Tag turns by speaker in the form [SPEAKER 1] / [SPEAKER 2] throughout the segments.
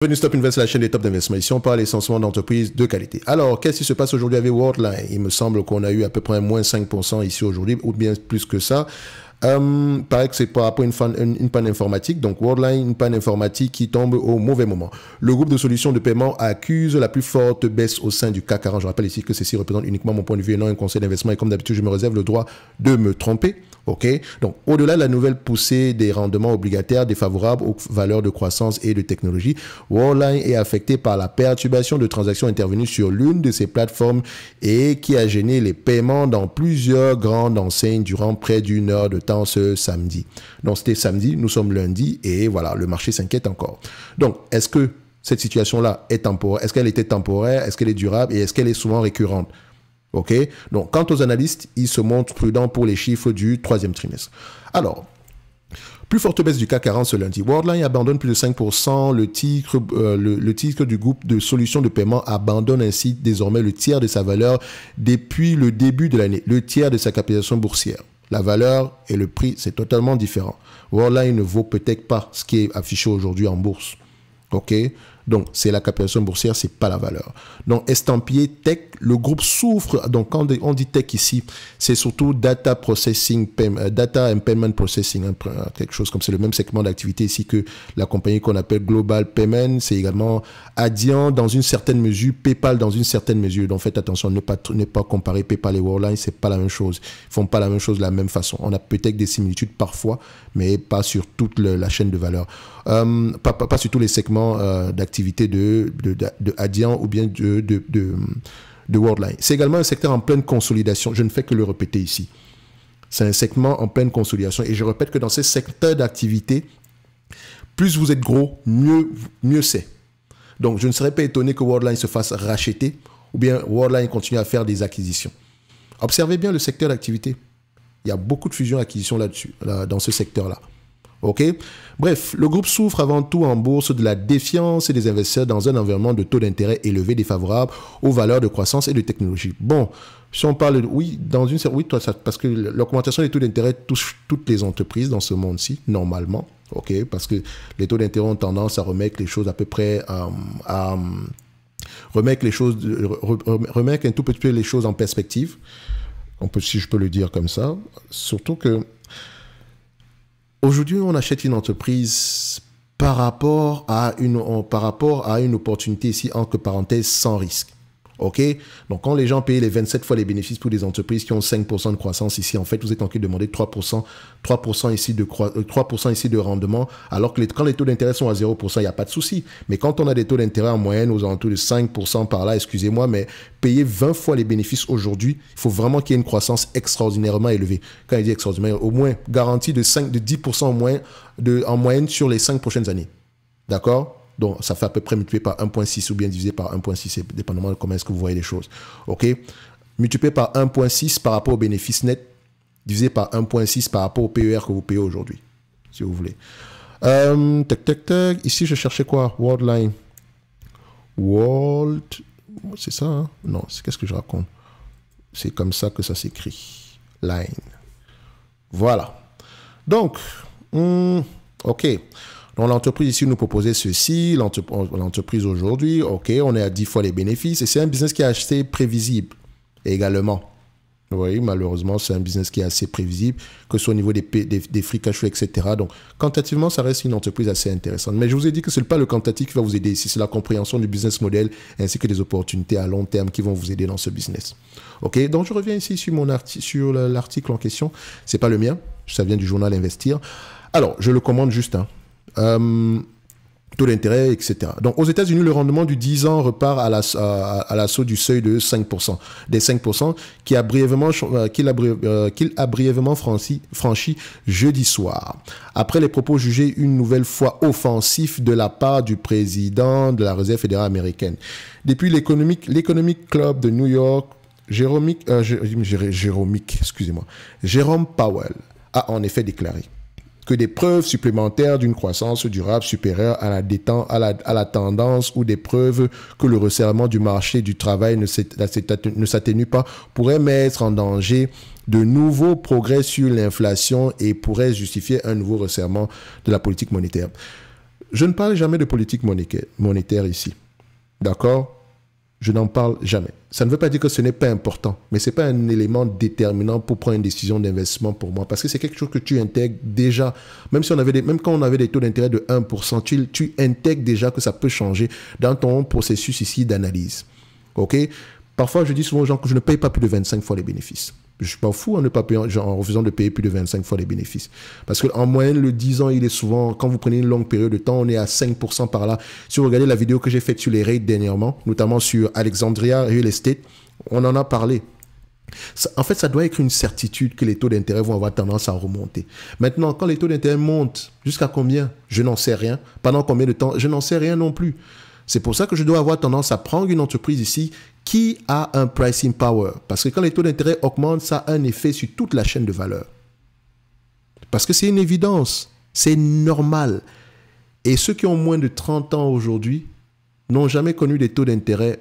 [SPEAKER 1] Bienvenue Stop Invest, la chaîne des top d'investissement. Ici, on parle essentiellement d'entreprises de qualité. Alors, qu'est-ce qui se passe aujourd'hui avec Worldline? Il me semble qu'on a eu à peu près moins 5% ici aujourd'hui, ou bien plus que ça. Paraît que c'est par rapport à une panne informatique. Donc, Worldline, une panne informatique qui tombe au mauvais moment. Le groupe de solutions de paiement accuse la plus forte baisse au sein du CAC 40. Je rappelle ici que ceci représente uniquement mon point de vue et non un conseil d'investissement. Et comme d'habitude, je me réserve le droit de me tromper. OK. Donc, au-delà de la nouvelle poussée des rendements obligataires défavorables aux valeurs de croissance et de technologie, Worldline est affecté par la perturbation de transactions intervenues sur l'une de ses plateformes et qui a gêné les paiements dans plusieurs grandes enseignes durant près d'une heure de temps ce samedi. Donc, c'était samedi, nous sommes lundi et voilà, le marché s'inquiète encore. Donc, est-ce que cette situation-là est temporaire? Est-ce qu'elle était temporaire? Est-ce qu'elle est durable? Et est-ce qu'elle est souvent récurrente? OK. Donc, quant aux analystes, ils se montrent prudents pour les chiffres du troisième trimestre. Alors, plus forte baisse du CAC 40 ce lundi. Worldline abandonne plus de 5%. Le titre du groupe de solutions de paiement abandonne ainsi désormais le tiers de sa valeur depuis le début de l'année, le tiers de sa capitalisation boursière. La valeur et le prix, c'est totalement différent. Worldline ne vaut peut-être pas ce qui est affiché aujourd'hui en bourse. OK. Donc, c'est la capitalisation boursière, c'est pas la valeur. Donc, estampillé tech, le groupe souffre. Donc, quand on dit tech ici, c'est surtout data processing, data and payment processing, hein, quelque chose comme c'est le même segment d'activité ici que la compagnie qu'on appelle Global Payment. C'est également Adyen dans une certaine mesure, PayPal dans une certaine mesure. Donc, faites attention, ne pas comparer PayPal et Worldline, c'est pas la même chose. Ils font pas la même chose de la même façon. On a peut-être des similitudes parfois, mais pas sur toute la chaîne de valeur. Pas sur tous les segments d'activité de Adyen ou bien de Worldline. C'est également un secteur en pleine consolidation. Je ne fais que le répéter ici. C'est un segment en pleine consolidation. Et je répète que dans ces secteurs d'activité, plus vous êtes gros, mieux c'est. Donc, je ne serais pas étonné que Worldline se fasse racheter ou bien Worldline continue à faire des acquisitions. Observez bien le secteur d'activité. Il y a beaucoup de fusions-acquisitions là-dessus, dans ce secteur-là. OK. Bref, le groupe souffre avant tout en bourse de la défiance des investisseurs dans un environnement de taux d'intérêt élevé défavorable aux valeurs de croissance et de technologie. Bon, si on parle de... Oui, parce que l'augmentation des taux d'intérêt touche toutes les entreprises dans ce monde-ci, normalement. OK. Parce que les taux d'intérêt ont tendance à remettre les choses à peu près... remettre un tout petit peu les choses en perspective. Si je peux le dire comme ça. Surtout que... Aujourd'hui, on achète une entreprise par rapport à une opportunité ici, entre parenthèses, sans risque. OK? Donc, quand les gens payent les 27 fois les bénéfices pour des entreprises qui ont 5% de croissance ici, en fait, vous êtes en train de demander 3% ici de rendement, alors que quand les taux d'intérêt sont à 0%, il n'y a pas de souci. Mais quand on a des taux d'intérêt en moyenne aux alentours de 5% par là, excusez-moi, mais payer 20 fois les bénéfices aujourd'hui, il faut vraiment qu'il y ait une croissance extraordinairement élevée. Quand il dit extraordinaire, au moins garantie de 10% en moyenne sur les 5 prochaines années. D'accord? Donc, ça fait à peu près multiplié par 1,6 ou bien divisé par 1,6, dépendamment de comment est-ce que vous voyez les choses. OK? Multiplié par 1,6 par rapport au bénéfice net, divisé par 1,6 par rapport au PER que vous payez aujourd'hui, si vous voulez. Ici, je cherchais quoi? Worldline. C'est ça, hein? Non, qu'est-ce que je raconte? C'est comme ça que ça s'écrit. Line. Voilà. Donc, OK. Donc, l'entreprise ici nous proposait ceci, l'entreprise aujourd'hui, OK, on est à 10 fois les bénéfices et c'est un business qui est assez prévisible également. Oui, malheureusement, c'est un business qui est assez prévisible, que ce soit au niveau des free cash flow, etc. Donc, quantitativement, ça reste une entreprise assez intéressante. Mais je vous ai dit que ce n'est pas le quantitatif qui va vous aider ici, c'est la compréhension du business model ainsi que des opportunités à long terme qui vont vous aider dans ce business. OK, donc je reviens ici sur l'article en question. Ce n'est pas le mien, ça vient du journal Investir. Alors, je le commande juste, hein. Taux d'intérêt, etc. Donc, aux États-Unis, le rendement du 10 ans repart à l'assaut du seuil de 5%, des 5% qu'il a brièvement franchi jeudi soir. Après les propos jugés une nouvelle fois offensifs de la part du président de la Réserve fédérale américaine. Depuis l'Economic Club de New York, Jérôme Powell a en effet déclaré que des preuves supplémentaires d'une croissance durable supérieure à la tendance ou des preuves que le resserrement du marché du travail ne s'atténue pas pourraient mettre en danger de nouveaux progrès sur l'inflation et pourraient justifier un nouveau resserrement de la politique monétaire. Je ne parle jamais de politique monétaire ici. D'accord? Je n'en parle jamais. Ça ne veut pas dire que ce n'est pas important, mais ce n'est pas un élément déterminant pour prendre une décision d'investissement pour moi, parce que c'est quelque chose que tu intègres déjà. Même quand on avait des taux d'intérêt de 1%, tu intègres déjà que ça peut changer dans ton processus ici d'analyse. OK? Parfois, je dis souvent aux gens que je ne paye pas plus de 25 fois les bénéfices. Je ne suis pas fou en refusant de payer plus de 25 fois les bénéfices. Parce qu'en moyenne, le 10 ans, il est souvent, quand vous prenez une longue période de temps, on est à 5% par là. Si vous regardez la vidéo que j'ai faite sur les rates dernièrement, notamment sur Alexandria Real Estate, on en a parlé. En fait, ça doit être une certitude que les taux d'intérêt vont avoir tendance à remonter. Maintenant, quand les taux d'intérêt montent, jusqu'à combien? Je n'en sais rien. Pendant combien de temps? Je n'en sais rien non plus. C'est pour ça que je dois avoir tendance à prendre une entreprise ici qui a un pricing power. Parce que quand les taux d'intérêt augmentent, ça a un effet sur toute la chaîne de valeur. Parce que c'est une évidence. C'est normal. Et ceux qui ont moins de 30 ans aujourd'hui n'ont jamais connu des taux d'intérêt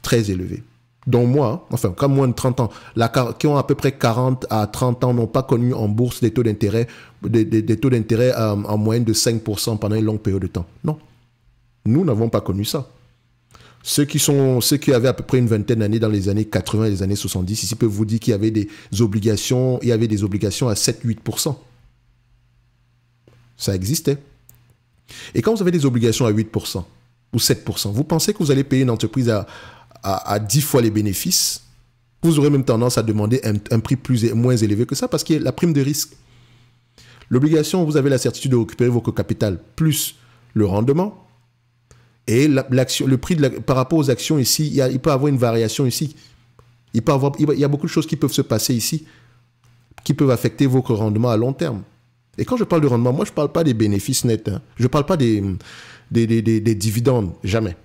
[SPEAKER 1] très élevés. Dont moi, enfin, comme moins de 30 ans, qui ont à peu près 40 à 30 ans, n'ont pas connu en bourse des taux d'intérêt en moyenne de 5% pendant une longue période de temps. Non. Nous n'avons pas connu ça. Ceux qui avaient à peu près une vingtaine d'années dans les années 80 et les années 70, ici peuvent vous dire qu'il y avait des obligations, à 7-8%. Ça existait. Et quand vous avez des obligations à 8% ou 7%, vous pensez que vous allez payer une entreprise à 10 fois les bénéfices? Vous aurez même tendance à demander un prix moins élevé que ça parce qu'il y a la prime de risque. L'obligation, vous avez la certitude de récupérer votre capital plus le rendement. Et le prix par rapport aux actions ici, il peut y avoir une variation ici. Il y a beaucoup de choses qui peuvent se passer ici, qui peuvent affecter votre rendement à long terme. Et quand je parle de rendement, moi, je ne parle pas des bénéfices nets. Hein. Je ne parle pas des dividendes, jamais.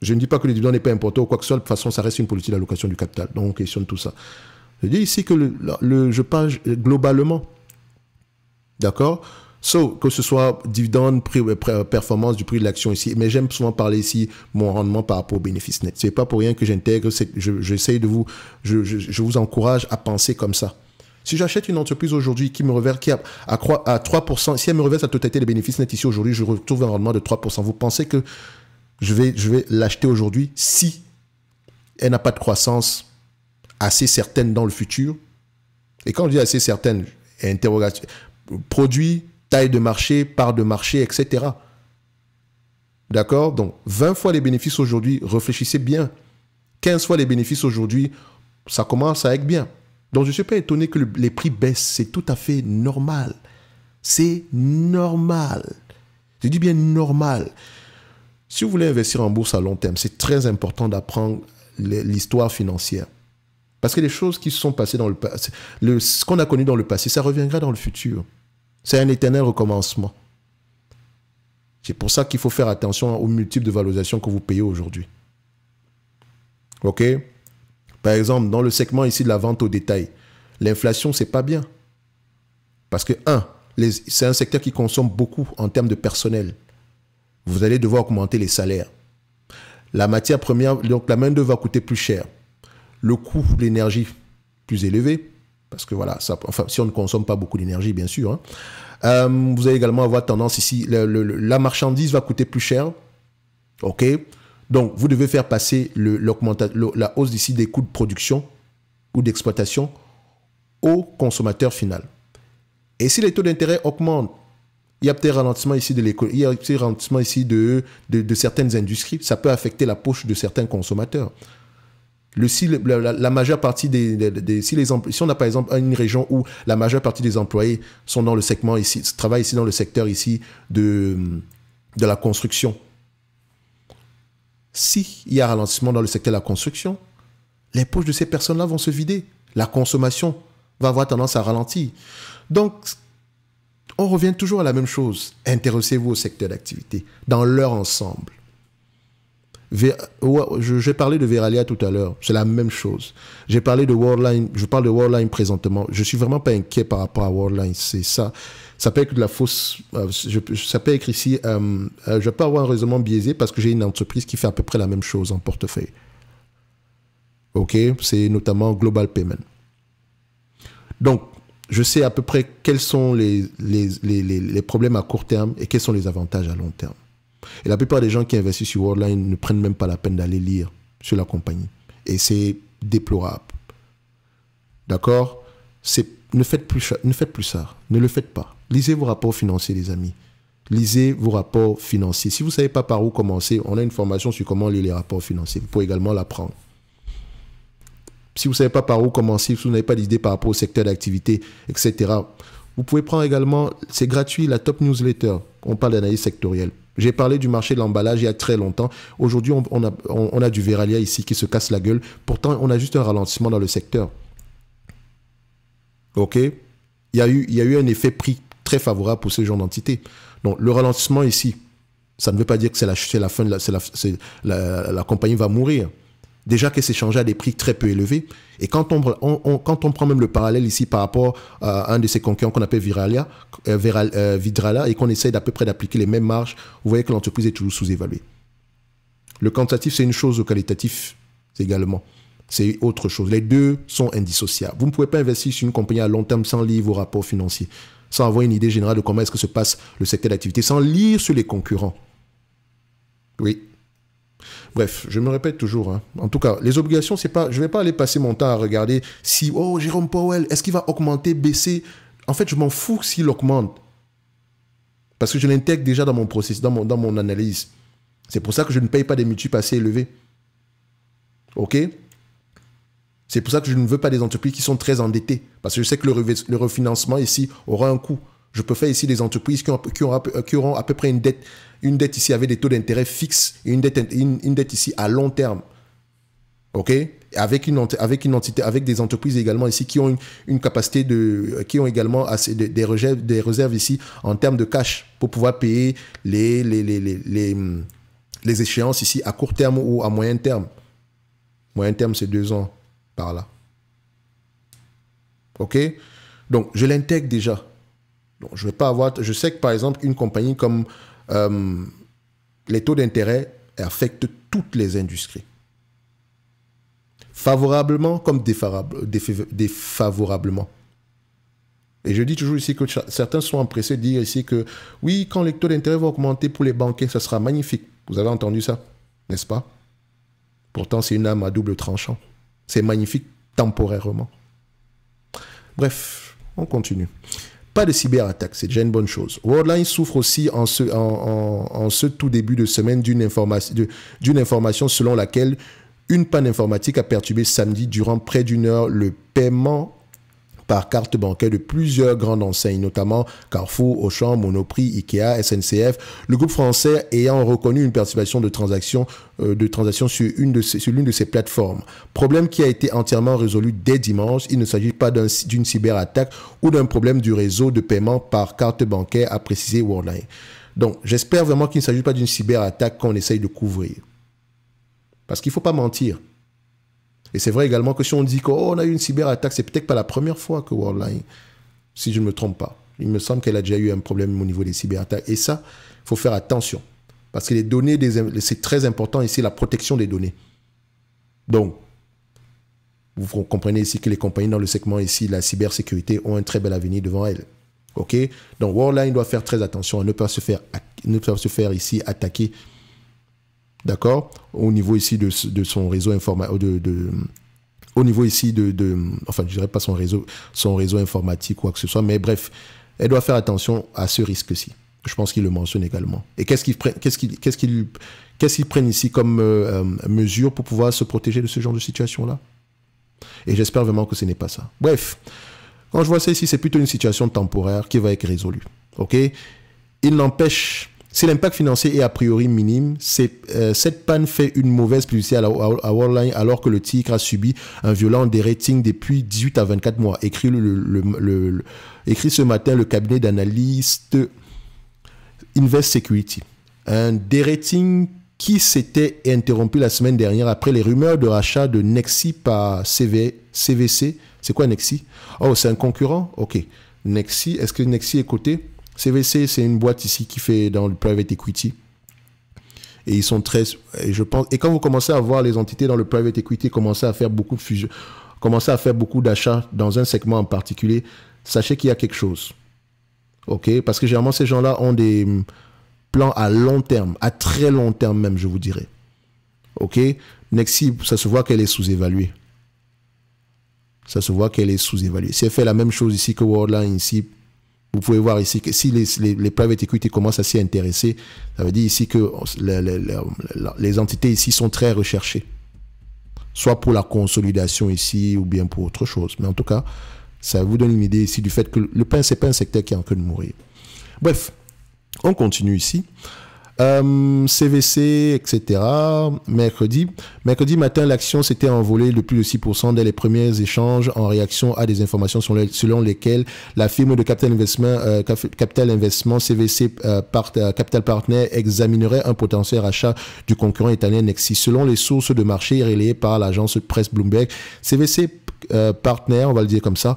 [SPEAKER 1] Je ne dis pas que les dividendes n'est pas important ou quoi que ce soit. De toute façon, ça reste une politique d'allocation du capital. Donc, on questionne tout ça. Je dis ici que je parle globalement. D'accord? Que ce soit dividende, performance du prix de l'action ici, mais j'aime souvent parler ici mon rendement par rapport aux bénéfices nets. Ce n'est pas pour rien que j'intègre, je vous encourage à penser comme ça. Si j'achète une entreprise aujourd'hui qui me reverse à 3%, si elle me reverse la totalité des bénéfices nets ici aujourd'hui, je retrouve un rendement de 3%. Vous pensez que je vais l'acheter aujourd'hui si elle n'a pas de croissance assez certaine dans le futur? Et quand je dis assez certaine, interrogation, produit, taille de marché, part de marché, etc. D'accord? Donc, 20 fois les bénéfices aujourd'hui, réfléchissez bien. 15 fois les bénéfices aujourd'hui, ça commence à être bien. Donc, je ne suis pas étonné que les prix baissent. C'est tout à fait normal. C'est normal. Je dis bien normal. Si vous voulez investir en bourse à long terme, c'est très important d'apprendre l'histoire financière. Parce que les choses qui se sont passées dans le passé, ce qu'on a connu dans le passé, ça reviendra dans le futur. C'est un éternel recommencement. C'est pour ça qu'il faut faire attention aux multiples de valorisation que vous payez aujourd'hui. OK? Par exemple, dans le segment ici de la vente au détail, l'inflation, c'est pas bien. Parce que, c'est un secteur qui consomme beaucoup en termes de personnel. Vous allez devoir augmenter les salaires. La matière première, donc la main-d'œuvre va coûter plus cher. Le coût de l'énergie, plus élevé. Parce que voilà, si on ne consomme pas beaucoup d'énergie, bien sûr. Hein. Vous allez également avoir tendance ici, la marchandise va coûter plus cher. OK? Donc, vous devez faire passer la hausse ici des coûts de production ou d'exploitation au consommateur final. Et si les taux d'intérêt augmentent, il y a peut-être ralentissement ici de l'économie, il y a peut-être ralentissement ici de certaines industries. Ça peut affecter la poche de certains consommateurs. La majeure partie si on a par exemple une région où la majeure partie des employés sont dans le segment ici, travaillent ici dans le secteur ici de la construction. S'il y a ralentissement dans le secteur de la construction, les poches de ces personnes-là vont se vider. La consommation va avoir tendance à ralentir. Donc, on revient toujours à la même chose. Intéressez-vous au secteur d'activité dans leur ensemble. J'ai parlé de Veralia tout à l'heure, c'est la même chose. J'ai parlé de Worldline, je parle de Worldline présentement. Je suis vraiment pas inquiet par rapport à Worldline, c'est ça. Ça peut être de la fausse. Ça peut être ici. Je peux avoir un raisonnement biaisé parce que j'ai une entreprise qui fait à peu près la même chose en portefeuille. Ok, c'est notamment Global Payment. Donc, je sais à peu près quels sont les problèmes à court terme et quels sont les avantages à long terme. Et la plupart des gens qui investissent sur Worldline ne prennent même pas la peine d'aller lire sur la compagnie. Et c'est déplorable. D'accord? Ne faites plus ça. Ne le faites pas. Lisez vos rapports financiers, les amis. Lisez vos rapports financiers. Si vous ne savez pas par où commencer, on a une formation sur comment lire les rapports financiers. Vous pouvez également l'apprendre. Si vous ne savez pas par où commencer, si vous n'avez pas d'idée par rapport au secteur d'activité, etc., vous pouvez prendre également, c'est gratuit, la Top Newsletter. On parle d'analyse sectorielle. J'ai parlé du marché de l'emballage il y a très longtemps. Aujourd'hui, on a du Veralia ici qui se casse la gueule. Pourtant, on a juste un ralentissement dans le secteur. OK? Il y a eu un effet prix très favorable pour ce genre d'entité. Donc, le ralentissement ici, ça ne veut pas dire que c'est la fin, la compagnie va mourir. Déjà qu'elle s'est changée à des prix très peu élevés. Et quand on prend même le parallèle ici par rapport à un de ces concurrents qu'on appelle Vidrala, et qu'on essaye d'à peu près d'appliquer les mêmes marges, vous voyez que l'entreprise est toujours sous-évaluée. Le quantitatif, c'est une chose, le qualitatif, c'est également. C'est autre chose. Les deux sont indissociables. Vous ne pouvez pas investir sur une compagnie à long terme sans lire vos rapports financiers, sans avoir une idée générale de comment est-ce que se passe le secteur d'activité, sans lire sur les concurrents. Oui. Bref, je me répète toujours. Hein. En tout cas, les obligations, c'est pas. Je ne vais pas aller passer mon temps à regarder si, oh, Jérôme Powell, est-ce qu'il va augmenter, baisser? En fait, je m'en fous s'il augmente. Parce que je l'intègre déjà dans mon processus, dans mon analyse. C'est pour ça que je ne paye pas des multiples assez élevés. OK? C'est pour ça que je ne veux pas des entreprises qui sont très endettées. Parce que je sais que le refinancement ici aura un coût. Je peux faire ici des entreprises qui auront à peu près une dette ici avec des taux d'intérêt fixes et une dette ici à long terme. OK? Avec des entreprises également ici qui ont une capacité qui ont également des réserves ici en termes de cash pour pouvoir payer les échéances ici à court terme ou à moyen terme. Moyen terme, c'est 2 ans par là. OK? Donc, je l'intègre déjà. Donc, je sais que par exemple, une compagnie comme les taux d'intérêt affectent toutes les industries. Favorablement comme défavorablement. Et je dis toujours ici que certains sont empressés de dire ici que oui, quand les taux d'intérêt vont augmenter pour les banquiers, ça sera magnifique. Vous avez entendu ça, n'est-ce pas? Pourtant, c'est une arme à double tranchant. C'est magnifique temporairement. Bref, on continue. Pas de cyberattaque, c'est déjà une bonne chose. Worldline souffre aussi en ce tout début de semaine d'une information selon laquelle une panne informatique a perturbé samedi durant près d'une heure le paiement par carte bancaire de plusieurs grandes enseignes, notamment Carrefour, Auchan, Monoprix, Ikea, SNCF. Le groupe français ayant reconnu une perturbation de transactions sur l'une de ces plateformes. Problème qui a été entièrement résolu dès dimanche. Il ne s'agit pas d'une cyberattaque ou d'un problème du réseau de paiement par carte bancaire, a précisé Worldline. Donc, j'espère vraiment qu'il ne s'agit pas d'une cyberattaque qu'on essaye de couvrir. Parce qu'il ne faut pas mentir. Et c'est vrai également que si on dit qu'on a eu une cyberattaque, c'est peut-être pas la première fois que Worldline, si je ne me trompe pas. Il me semble qu'elle a déjà eu un problème au niveau des cyberattaques. Et ça, il faut faire attention. Parce que les données, c'est très important ici, la protection des données. Donc, vous comprenez ici que les compagnies dans le segment ici, la cybersécurité, ont un très bel avenir devant elles. OK? Donc, Worldline doit faire très attention à ne pas se faire ici attaquer. D'accord? Au niveau ici de son réseau informatique, au niveau ici enfin, je dirais pas son réseau informatique ou quoi que ce soit, mais bref, elle doit faire attention à ce risque-ci. Je pense qu'il le mentionne également. Et qu'est-ce qu'ils prennent ici comme mesure pour pouvoir se protéger de ce genre de situation-là? Et j'espère vraiment que ce n'est pas ça. Bref, quand je vois ça ici, c'est plutôt une situation temporaire qui va être résolue. OK? Il n'empêche... Si l'impact financier est a priori minime, cette panne fait une mauvaise publicité à Worldline alors que le titre a subi un violent dérating depuis 18 à 24 mois. Écrit ce matin le cabinet d'analystes Invest Security. Un dérating qui s'était interrompu la semaine dernière après les rumeurs de rachat de Nexi par CVC. C'est quoi Nexi? Oh, c'est un concurrent? Ok. Nexi, est-ce que Nexi est coté? CVC, c'est une boîte ici qui fait dans le private equity. Et ils sont très... Et je pense, et quand vous commencez à voir les entités dans le private equity commencer à faire beaucoup de fusions, commencer à faire beaucoup d'achats dans un segment en particulier, sachez qu'il y a quelque chose. OK? Parce que généralement, ces gens-là ont des plans à long terme, à très long terme même, je vous dirais. OK? Nexi, ça se voit qu'elle est sous-évaluée. Ça se voit qu'elle est sous-évaluée. Si elle fait la même chose ici que Worldline, ici, vous pouvez voir ici que si les private equity commencent à s'y intéresser, ça veut dire ici que les entités ici sont très recherchées. Soit pour la consolidation ici ou bien pour autre chose. Mais en tout cas, ça vous donne une idée ici du fait que le pain, c'est pas un secteur qui est en train de mourir. Bref, on continue ici. CVC, etc. Mercredi matin, l'action s'était envolée de plus de 6% dès les premiers échanges en réaction à des informations selon lesquelles la firme de Capital Investment CVC Capital Partner examinerait un potentiel rachat du concurrent italien Nexi. Selon les sources de marché relayées par l'agence presse Bloomberg, CVC Partner, on va le dire comme ça,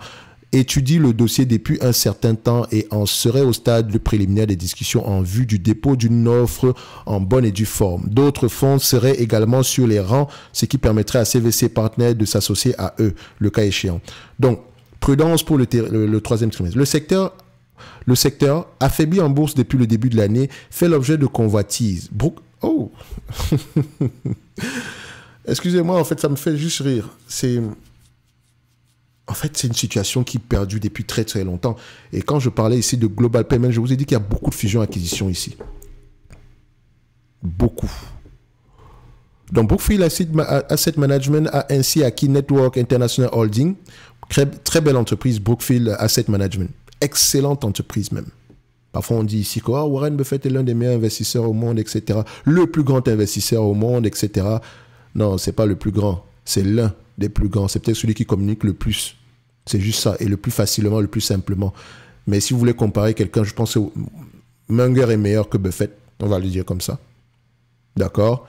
[SPEAKER 1] étudie le dossier depuis un certain temps et en serait au stade préliminaire des discussions en vue du dépôt d'une offre en bonne et due forme. D'autres fonds seraient également sur les rangs, ce qui permettrait à CVC Partners de s'associer à eux, le cas échéant. Donc, prudence pour le troisième trimestre. Le secteur, affaibli en bourse depuis le début de l'année, fait l'objet de convoitises. Oh excusez-moi, en fait, ça me fait juste rire. En fait, c'est une situation qui perdure depuis très très longtemps. Et quand je parlais ici de Global Payment, je vous ai dit qu'il y a beaucoup de fusions-acquisitions ici. Beaucoup. Donc, Brookfield Asset Management a ainsi acquis Network International Holding. Très belle entreprise, Brookfield Asset Management. Excellente entreprise même. Parfois, on dit ici que Warren Buffett est l'un des meilleurs investisseurs au monde, etc. Le plus grand investisseur au monde, etc. Non, ce n'est pas le plus grand. C'est l'un des plus grands. C'est peut-être celui qui communique le plus. C'est juste ça. Et le plus facilement, le plus simplement. Mais si vous voulez comparer quelqu'un, je pense que Munger est meilleur que Buffett. On va le dire comme ça. D'accord?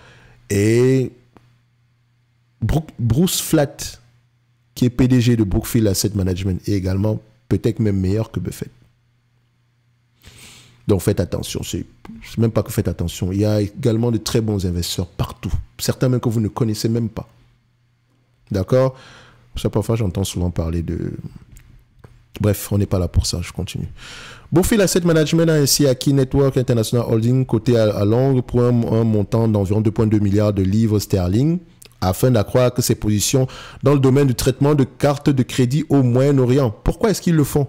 [SPEAKER 1] Et Bruce Flatt, qui est PDG de Brookfield Asset Management, est également peut-être même meilleur que Buffett. Donc faites attention. C'est même pas que faites attention. Il y a également de très bons investisseurs partout. Certains même que vous ne connaissez même pas. D'accord? Ça, parfois, j'entends souvent parler de... Bref, on n'est pas là pour ça, je continue. Brookfield Asset Management a ainsi acquis Network International Holding, coté à Londres, pour un montant d'environ 2,2 milliards de livres sterling, afin d'accroître ses positions dans le domaine du traitement de cartes de crédit au Moyen-Orient. Pourquoi est-ce qu'ils le font?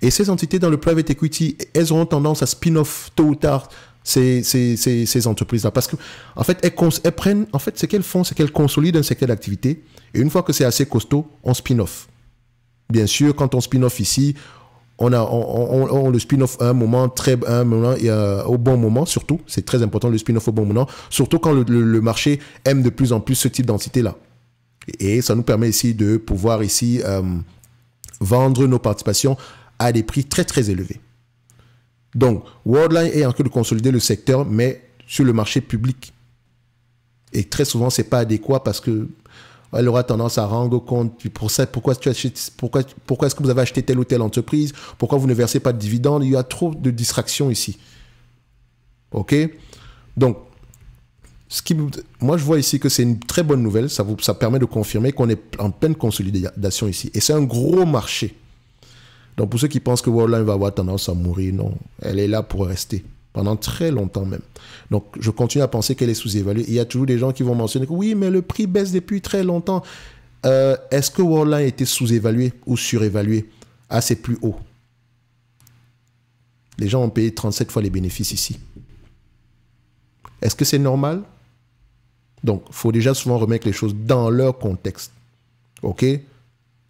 [SPEAKER 1] Et ces entités dans le private equity, elles auront tendance à spin-off tôt ou tard ces entreprises-là. Parce que, en fait, elles prennent, en fait, ce qu'elles font, c'est qu'elles consolident un secteur d'activité. Et une fois que c'est assez costaud, on spin-off. Bien sûr, quand on spin-off ici, on le spin-off à un moment, au bon moment, surtout. C'est très important, le spin-off au bon moment. Surtout quand le marché aime de plus en plus ce type d'entité-là. Et ça nous permet ici de pouvoir ici vendre nos participations à des prix très, très élevés. Donc, Worldline est en train de consolider le secteur, mais sur le marché public. Et très souvent, ce n'est pas adéquat parce que elle aura tendance à rendre compte pour ça, pourquoi est-ce que vous avez acheté telle ou telle entreprise, pourquoi vous ne versez pas de dividendes. Il y a trop de distractions ici. OK? Donc, moi, je vois ici que c'est une très bonne nouvelle. Ça permet de confirmer qu'on est en pleine consolidation ici. Et c'est un gros marché. Donc, pour ceux qui pensent que Worldline va avoir tendance à mourir, non. Elle est là pour rester. Pendant très longtemps même. Donc, je continue à penser qu'elle est sous-évaluée. Il y a toujours des gens qui vont mentionner que oui, mais le prix baisse depuis très longtemps. Est-ce que Worldline était sous-évalué ou surévalué à ses plus hauts? Les gens ont payé 37 fois les bénéfices ici. Est-ce que c'est normal? Donc, il faut déjà souvent remettre les choses dans leur contexte. OK?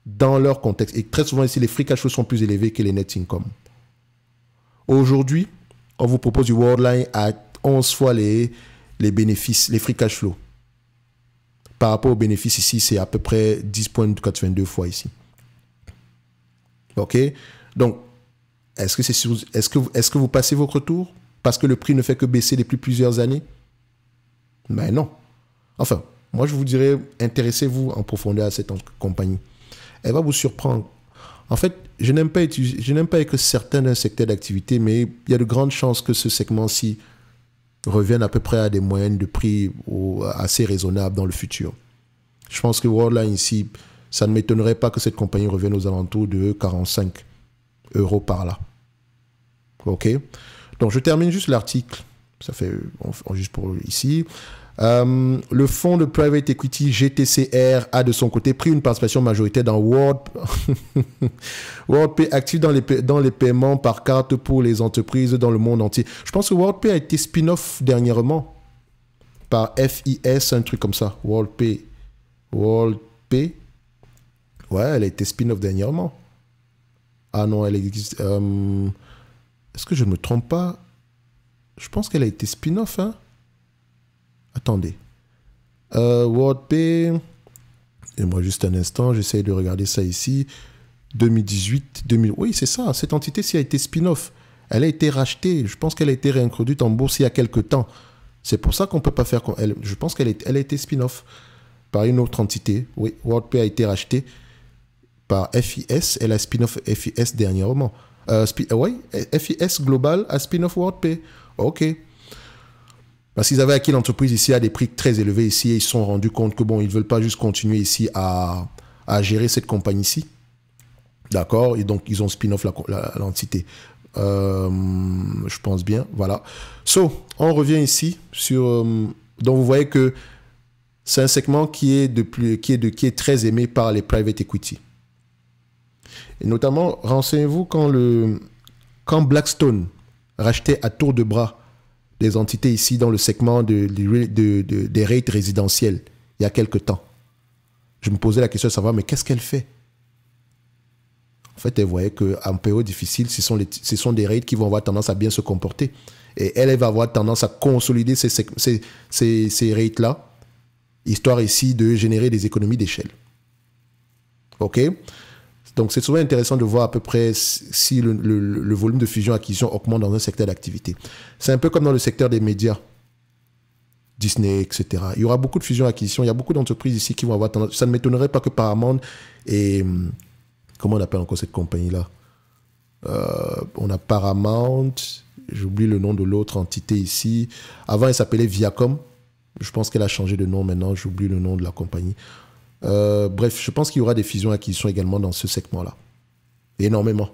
[SPEAKER 1] Dans leur contexte. Et très souvent ici, les free cash flow sont plus élevés que les net income. Aujourd'hui, on vous propose du Worldline à 11 fois les bénéfices, les free cash flow. Par rapport aux bénéfices ici, c'est à peu près 10,82 fois ici. OK? Donc, est-ce que vous passez votre tour parce que le prix ne fait que baisser depuis plusieurs années? Ben non. Enfin, moi je vous dirais, intéressez-vous en profondeur à cette compagnie. Elle va vous surprendre. En fait, je n'aime pas que certains d'un secteur d'activité, mais il y a de grandes chances que ce segment-ci revienne à peu près à des moyennes de prix assez raisonnables dans le futur. Je pense que Worldline ici, Ça ne m'étonnerait pas que cette compagnie revienne aux alentours de 45 € par là. OK? Donc, je termine juste l'article. Ça fait juste pour ici. Le fonds de private equity GTCR a de son côté pris une participation majoritaire dans WorldPay, actif dans les paiements par carte pour les entreprises dans le monde entier. Je pense que WorldPay a été spin-off dernièrement par FIS, un truc comme ça. WorldPay. Ouais, elle a été spin-off dernièrement. Ah non, elle existe. Est-ce que je ne me trompe pas? Je pense qu'elle a été spin-off, hein? Attendez. WorldPay. Et moi, juste un instant, j'essaie de regarder ça ici. 2018, 2000. Oui, c'est ça. Cette entité-ci a été spin-off. Elle a été rachetée. Je pense qu'elle a été réintroduite en bourse il y a quelques temps. C'est pour ça qu'on ne peut pas faire... Je pense qu'elle a été spin-off par une autre entité. Oui, WorldPay a été racheté par FIS. Elle a spin-off FIS dernièrement. Oui, FIS Global a spin-off WorldPay. OK. Parce qu'ils avaient acquis l'entreprise ici à des prix très élevés ici et ils se sont rendus compte que bon, ils ne veulent pas juste continuer ici à gérer cette compagnie-ci. D'accord? Et donc, ils ont spin-off l'entité. Je pense bien. Voilà. So, on revient ici sur... donc, vous voyez que c'est un segment qui est très aimé par les private equity. Et notamment, renseignez-vous quand Blackstone rachetait à tour de bras des entités ici dans le segment des rates résidentiels il y a quelques temps. Je me posais la question de savoir, mais qu'est-ce qu'elle fait? En fait, elle voyait qu'en période difficile, ce sont des rates qui vont avoir tendance à bien se comporter. Et elle va avoir tendance à consolider ces rates-là, histoire ici de générer des économies d'échelle. OK? Donc, c'est souvent intéressant de voir à peu près si le volume de fusion-acquisition augmente dans un secteur d'activité. C'est un peu comme dans le secteur des médias, Disney, etc. Il y aura beaucoup de fusion-acquisition. Il y a beaucoup d'entreprises ici qui vont avoir tendance. Ça ne m'étonnerait pas que Paramount et... Comment on appelle encore cette compagnie-là? On a Paramount. J'oublie le nom de l'autre entité ici. Avant, elle s'appelait Viacom. Je pense qu'elle a changé de nom maintenant. J'oublie le nom de la compagnie. Bref, je pense qu'il y aura des fusions-acquisitions également dans ce segment-là. Énormément.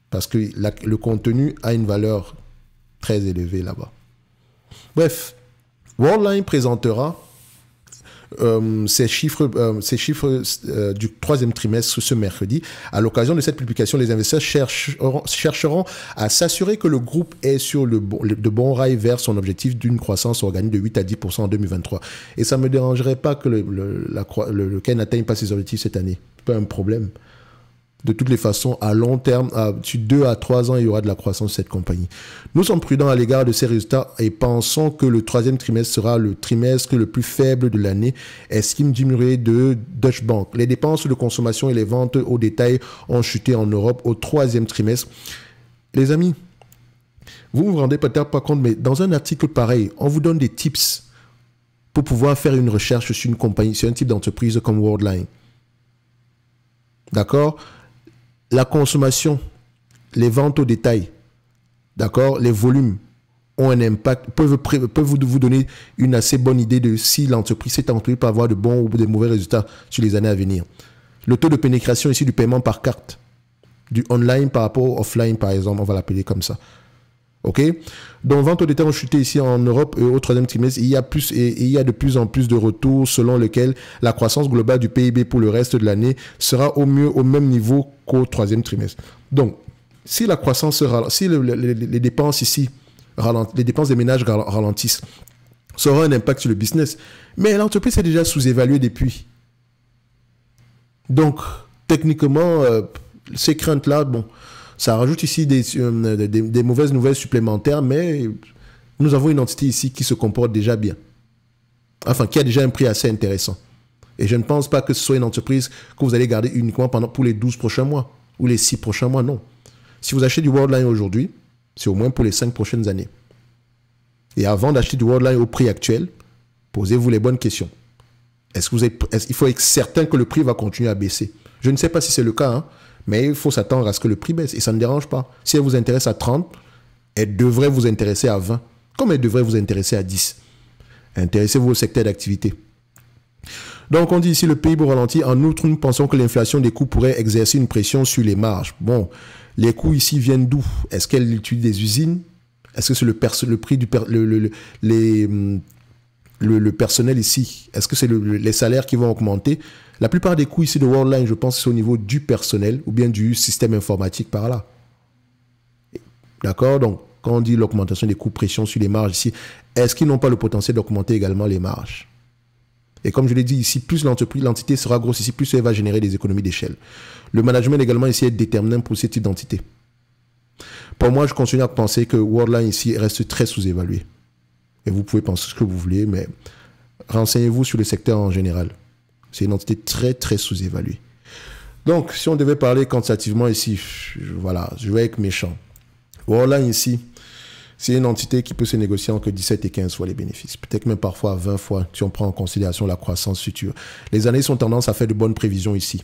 [SPEAKER 1] Parce que le contenu a une valeur très élevée là-bas. Bref, Worldline présentera ces chiffres du troisième trimestre ce mercredi. À l'occasion de cette publication, les investisseurs chercheront à s'assurer que le groupe est sur de bons rails vers son objectif d'une croissance organique de 8 à 10% en 2023. Et ça ne me dérangerait pas que le CAC n'atteigne pas ses objectifs cette année. Pas un problème. De toutes les façons, à long terme, sur 2 à 3 ans, il y aura de la croissance de cette compagnie. Nous sommes prudents à l'égard de ces résultats et pensons que le troisième trimestre sera le trimestre le plus faible de l'année, estime Jim Ray de Deutsche Bank. Les dépenses de consommation et les ventes au détail ont chuté en Europe au troisième trimestre. Les amis, vous ne vous rendez peut-être pas compte, mais dans un article pareil, on vous donne des tips pour pouvoir faire une recherche sur une compagnie, sur un type d'entreprise comme Worldline. D'accord? La consommation, les ventes au détail, d'accord, les volumes ont un impact, peuvent vous donner une assez bonne idée de si cette entreprise peut avoir de bons ou de mauvais résultats sur les années à venir. Le taux de pénétration ici du paiement par carte, du online par rapport au offline par exemple, on va l'appeler comme ça. OK? Donc, vente au détail ont chuté ici en Europe au troisième trimestre. Il y a de plus en plus de retours selon lesquels la croissance globale du PIB pour le reste de l'année sera au mieux au même niveau qu'au troisième trimestre. Donc, si la croissance si les dépenses ici, les dépenses des ménages ralentissent, ça aura un impact sur le business. Mais l'entreprise est déjà sous-évaluée depuis. Donc, techniquement, ces craintes-là, bon... Ça rajoute ici des mauvaises nouvelles supplémentaires, mais nous avons une entité ici qui se comporte déjà bien. Enfin, qui a déjà un prix assez intéressant. Et je ne pense pas que ce soit une entreprise que vous allez garder uniquement pour les 12 prochains mois ou les 6 prochains mois, non. Si vous achetez du Worldline aujourd'hui, c'est au moins pour les 5 prochaines années. Et avant d'acheter du Worldline au prix actuel, posez-vous les bonnes questions. Il faut être certain que le prix va continuer à baisser? Je ne sais pas si c'est le cas, hein. Mais il faut s'attendre à ce que le prix baisse. Et ça ne dérange pas. Si elle vous intéresse à 30, elle devrait vous intéresser à 20. Comme elle devrait vous intéresser à 10. Intéressez-vous au secteur d'activité. Donc, on dit ici le PIB ralentit. En outre, nous pensons que l'inflation des coûts pourrait exercer une pression sur les marges. Bon, les coûts ici viennent d'où? Est-ce qu'elles utilisent des usines? Est-ce que c'est le prix du le personnel ici? Est-ce que c'est les salaires qui vont augmenter? La plupart des coûts ici de Worldline, je pense que c'est au niveau du personnel ou bien du système informatique par là. D'accord? Donc, quand on dit l'augmentation des coûts, pression sur les marges ici, est-ce qu'ils n'ont pas le potentiel d'augmenter également les marges? Et comme je l'ai dit ici, plus l'entité sera grosse ici, plus elle va générer des économies d'échelle. Le management également ici est déterminant pour ce type d'entité. Pour moi, je continue à penser que Worldline ici reste très sous-évalué. Et vous pouvez penser ce que vous voulez, mais renseignez-vous sur le secteur en général. C'est une entité très, très sous-évaluée. Donc, si on devait parler quantitativement ici, voilà, je vais être méchant. Worldline ici, c'est une entité qui peut se négocier entre 17 et 15 fois les bénéfices. Peut-être même parfois 20 fois, si on prend en considération la croissance future. Les analystes ont tendance à faire de bonnes prévisions ici.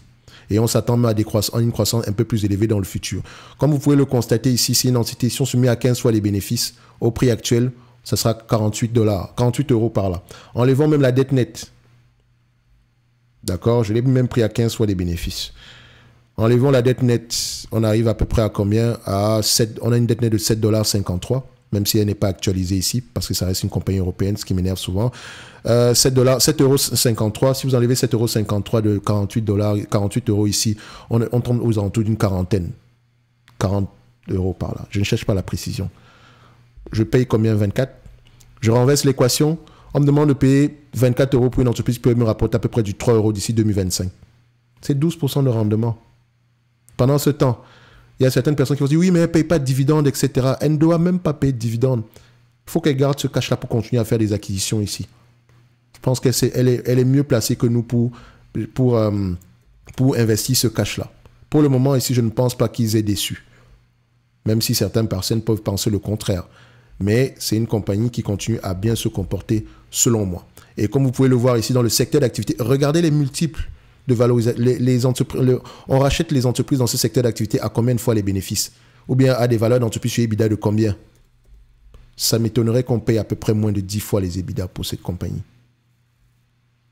[SPEAKER 1] Et on s'attend même à une croissance un peu plus élevée dans le futur. Comme vous pouvez le constater ici, c'est une entité, si on se met à 15 fois les bénéfices, au prix actuel, ça sera 48 € par là. Enlevons même la dette nette. D'accord? Je l'ai même pris à 15 fois les bénéfices. Enlevons la dette nette, on arrive à peu près à combien? On a une dette nette de 7,53 $, même si elle n'est pas actualisée ici, parce que ça reste une compagnie européenne, ce qui m'énerve souvent. 7,53 $, si vous enlevez 7,53 € de 48 € ici, on tombe aux alentours d'une quarantaine. 40 € par là. Je ne cherche pas la précision. Je paye combien? 24. Je renverse l'équation. On me demande de payer 24 € pour une entreprise qui peut me rapporter à peu près du 3 € d'ici 2025. C'est 12% de rendement. Pendant ce temps, il y a certaines personnes qui vont dire oui, mais elle ne paye pas de dividendes, etc. Elle ne doit même pas payer de dividendes. Il faut qu'elle garde ce cash-là pour continuer à faire des acquisitions ici. Je pense qu'elle est mieux placée que nous pour investir ce cash-là. Pour le moment, ici, je ne pense pas qu'ils aient déçu. Même si certaines personnes peuvent penser le contraire. Mais c'est une compagnie qui continue à bien se comporter, selon moi. Et comme vous pouvez le voir ici dans le secteur d'activité, regardez les multiples de valorisation. On rachète les entreprises dans ce secteur d'activité à combien de fois les bénéfices? Ou bien à des valeurs d'entreprise sur EBITDA de combien? Ça m'étonnerait qu'on paye à peu près moins de 10 fois les EBITDA pour cette compagnie.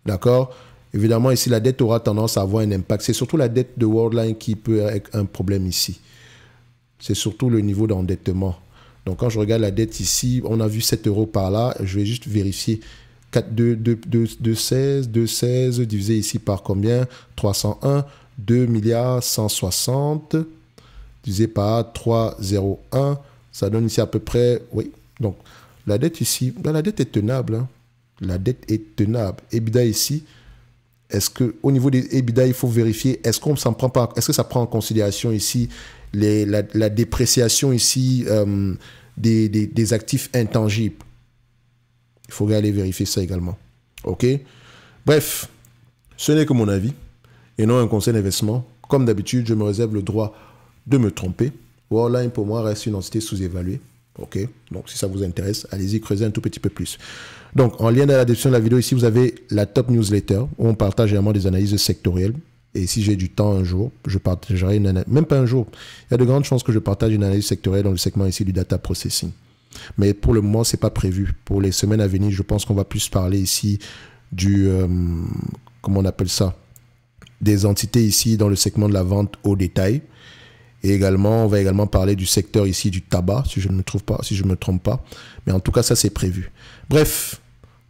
[SPEAKER 1] D'accord? Évidemment, ici, la dette aura tendance à avoir un impact. C'est surtout la dette de Worldline qui peut être un problème ici. C'est surtout le niveau d'endettement. Donc, quand je regarde la dette ici, on a vu 7 € par là. Je vais juste vérifier. 216 divisé ici par combien? 301. 2 160 divisé par 301. Ça donne ici à peu près... Oui. Donc, la dette ici, la dette est tenable. Hein. La dette est tenable. EBITDA ici, est-ce qu'au niveau des EBITDA, il faut vérifier, est-ce que ça prend en considération ici la dépréciation ici des actifs intangibles? Il faut aller vérifier ça également. OK? Bref, ce n'est que mon avis et non un conseil d'investissement. Comme d'habitude, je me réserve le droit de me tromper. Worldline, pour moi, reste une entité sous-évaluée. OK? Donc, si ça vous intéresse, allez-y creuser un tout petit peu plus. Donc, en lien dans la description de la vidéo, ici, vous avez la top newsletter où on partage également des analyses sectorielles. Et si j'ai du temps un jour, je partagerai une analyse. Même pas un jour. Il y a de grandes chances que je partage une analyse sectorielle dans le segment ici du data processing. Mais pour le moment, ce n'est pas prévu. Pour les semaines à venir, je pense qu'on va plus parler ici du... comment on appelle ça? Des entités ici dans le segment de la vente au détail. Et également, on va également parler du secteur ici du tabac, si je ne me trompe pas. Mais en tout cas, ça, c'est prévu. Bref,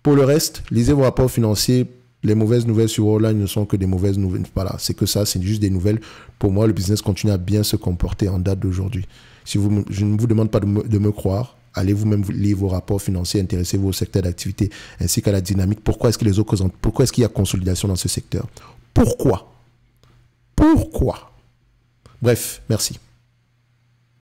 [SPEAKER 1] pour le reste, lisez vos rapports financiers. Les mauvaises nouvelles sur Worldline ne sont que des mauvaises nouvelles. Voilà, c'est que ça, c'est juste des nouvelles. Pour moi, le business continue à bien se comporter en date d'aujourd'hui. Je ne vous demande pas de me croire. Allez vous-même lire vos rapports financiers, intéressez-vous au secteur d'activité ainsi qu'à la dynamique. Pourquoi est-ce qu'il y a consolidation dans ce secteur? Pourquoi? Bref, merci.